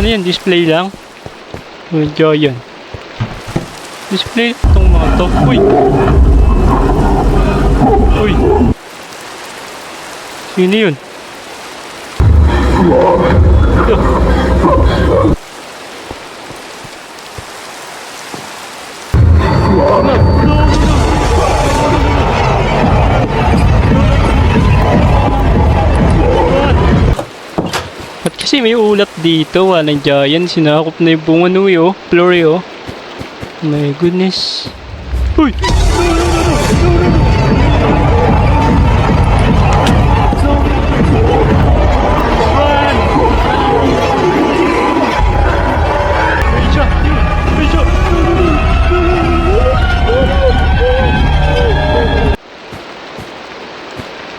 Ano yan? Display lang? Medyo yun. Display itong mga to. Uy! Uy! Sino yun? Ito. Ba't kasi may ulap dito? Walang giant. Sinakop na yung buong ano oh. Flory oh. My goodness. Uy!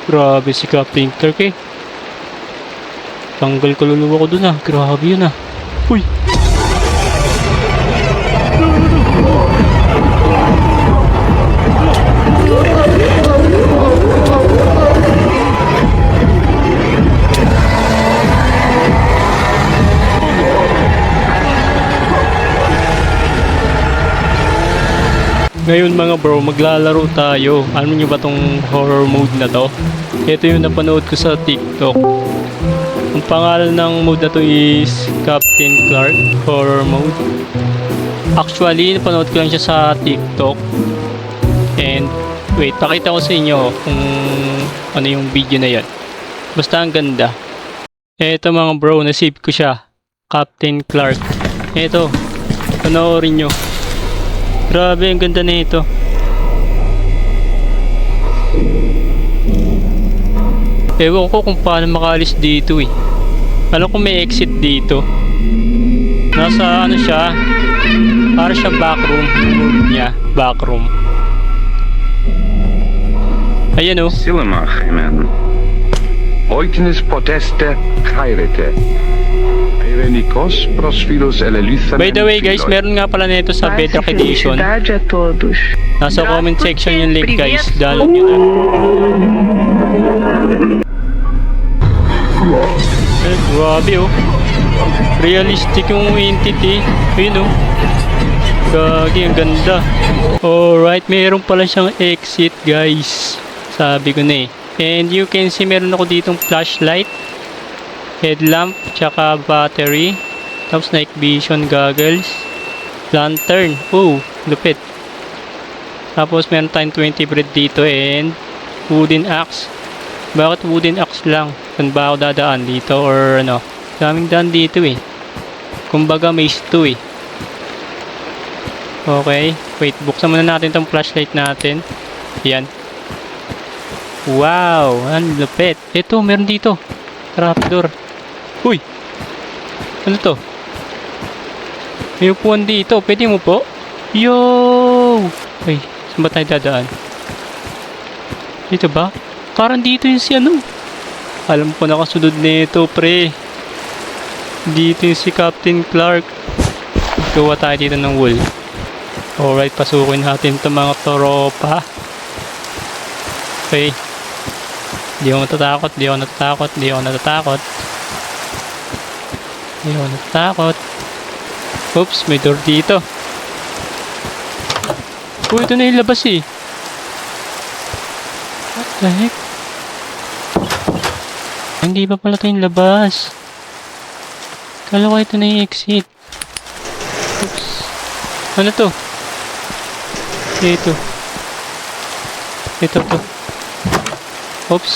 Grabe si Captain Clark eh. Tanggal kaluluwa ko dun ah. Grabe yun ah. Uy! Ngayon mga bro, maglalaro tayo. Alam niyo ba tong horror mode na to? Ito yung napanood ko sa TikTok. Ang pangalan ng mode na to is Captain Clark Horror Mode. Actually, napanood ko lang siya sa TikTok. And wait, pakita ko sa inyo kung ano yung video na yan. Basta ang ganda. Ito mga bro, nasave ko siya. Captain Clark. Ito, panoorin nyo. Grabe, ang ganda na ito. Ewan ko kung paano makalis dito eh. Alam ko may exit dito. Nasa ano siya, para siya backroom. Niya, backroom. Ayan o. Silmachimen. Oiknes poteste chairete. Irenikos prosfilos elelythan. By the way guys, meron nga pala nito sa Bedrock Edition. Nasa comment section yung link guys. Download nyo na. Eh, grabe oh. Realistic yung entity. Ayun oh. Gagi, ang ganda. Alright, meron pala siyang exit guys. Sabi ko na eh. And you can see meron ako ditong flashlight, headlamp, tsaka battery, tapos night vision goggles, lantern. Oh, lupit. Tapos meron tayong 20 bread dito and wooden axe. Bakit wooden axe lang? Saan ba ako dadaan? Dito or ano? Daming daan dito eh. Kumbaga maze 2 eh. Okay. Wait, buksan muna natin tong flashlight natin. Yan. Wow, ang lupit. Ito, meron dito. Trapdoor. Uy! Ano to? May upuan dito. Pwede mo po? Yo! Ay, saan ba tayo dadaan? Dito ba? Parang dito yung si ano. Alam ko nakasunod na ito, pre. Dito yung si Captain Clark. Gawa tayo dito ng wool. Alright, pasukin natin itong mga tropa. Okay. Di ako natatakot, di ako natatakot, di ako natatakot. Di ako natatakot. Oops, may door dito. Oh, ito na yung labas eh. What the heck? Hindi ba pala ito yung labas? Kala ko ito na yung exit. Oops. Ano to? Ito. Ito to. Oops.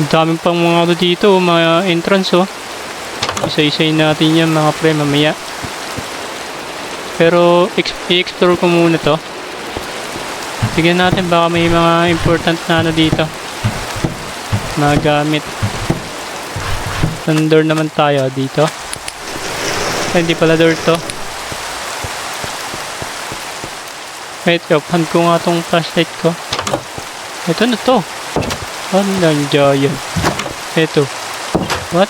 Ang daming pang mga ano dito, mga entrance oh. Isa-isayin natin yan mga pre mamaya. Pero i-explore ko muna to. Tignan natin baka may mga important na ano dito. Mga gamit. Door naman tayo dito. Ay, hindi pala door to. Wait, open ko nga tong flashlight ko. Ito na to. Anong giant. Ito. What?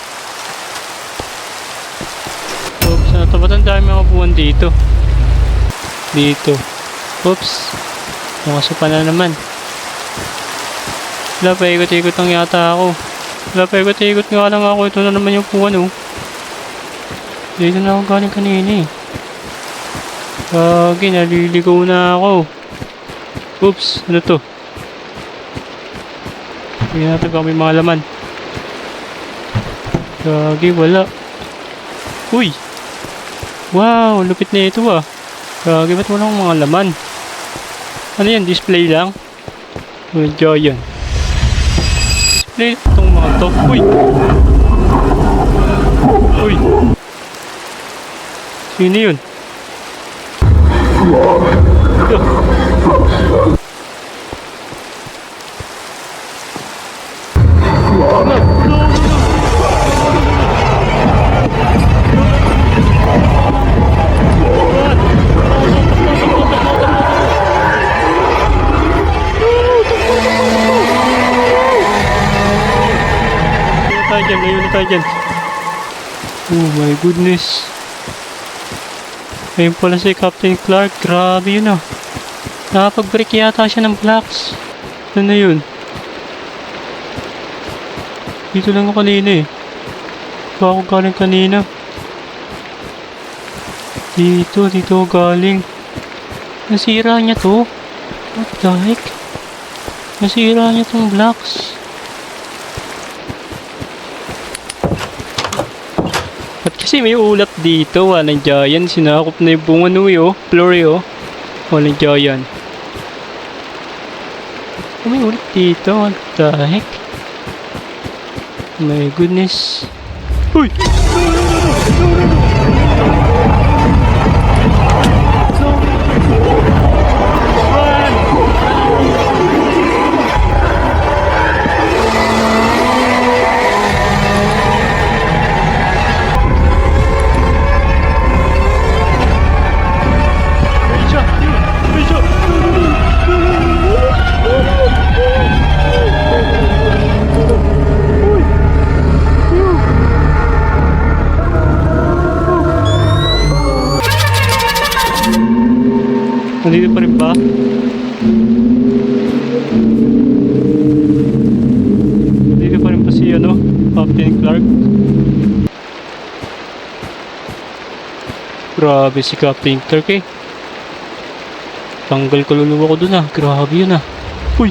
Oops, ano to? Ba't ang dami mga buwan dito? Dito. Oops. Mukasupa na naman. Wala, paikot-ikot lang yata ako. Wala, paikot-ikot nga lang ako. Ito na naman yung puwan oh. Dito na ako galing kanina eh. Gagi, naliligaw na ako. Oops, ano to? Tingnan natin kung may mga laman. Gagi, wala. Uy! Wow, lupit na ito ah. Gagi, ba't walang mga laman? Ano yan, display lang? Enjoy yan. Display itong mga to. Uy! Uy! Sino yun? Layo na tayo dyan. Oh my goodness. Ayun pala si Captain Clark. Grabe yun ah. Nakapag-break yata siya ng blocks. Ano na yun? Dito lang ako kanina eh. Baka ako galing kanina. Dito ako galing. Nasira niya to. What the heck? Nasira niya tong blocks. Kasi may ulap dito, walang giant. Sinakop na yung bunga nui oh. Flurry oh. Walang giant. Oh, may ulap dito. What the heck? My goodness. Uy! Nandito pa rin ba? Nandito pa rin ba si ano? Captain Clark? Grabe si Captain Clark eh. Tanggal kaluluwa ko dun ah. Grabe yun ah. Uy!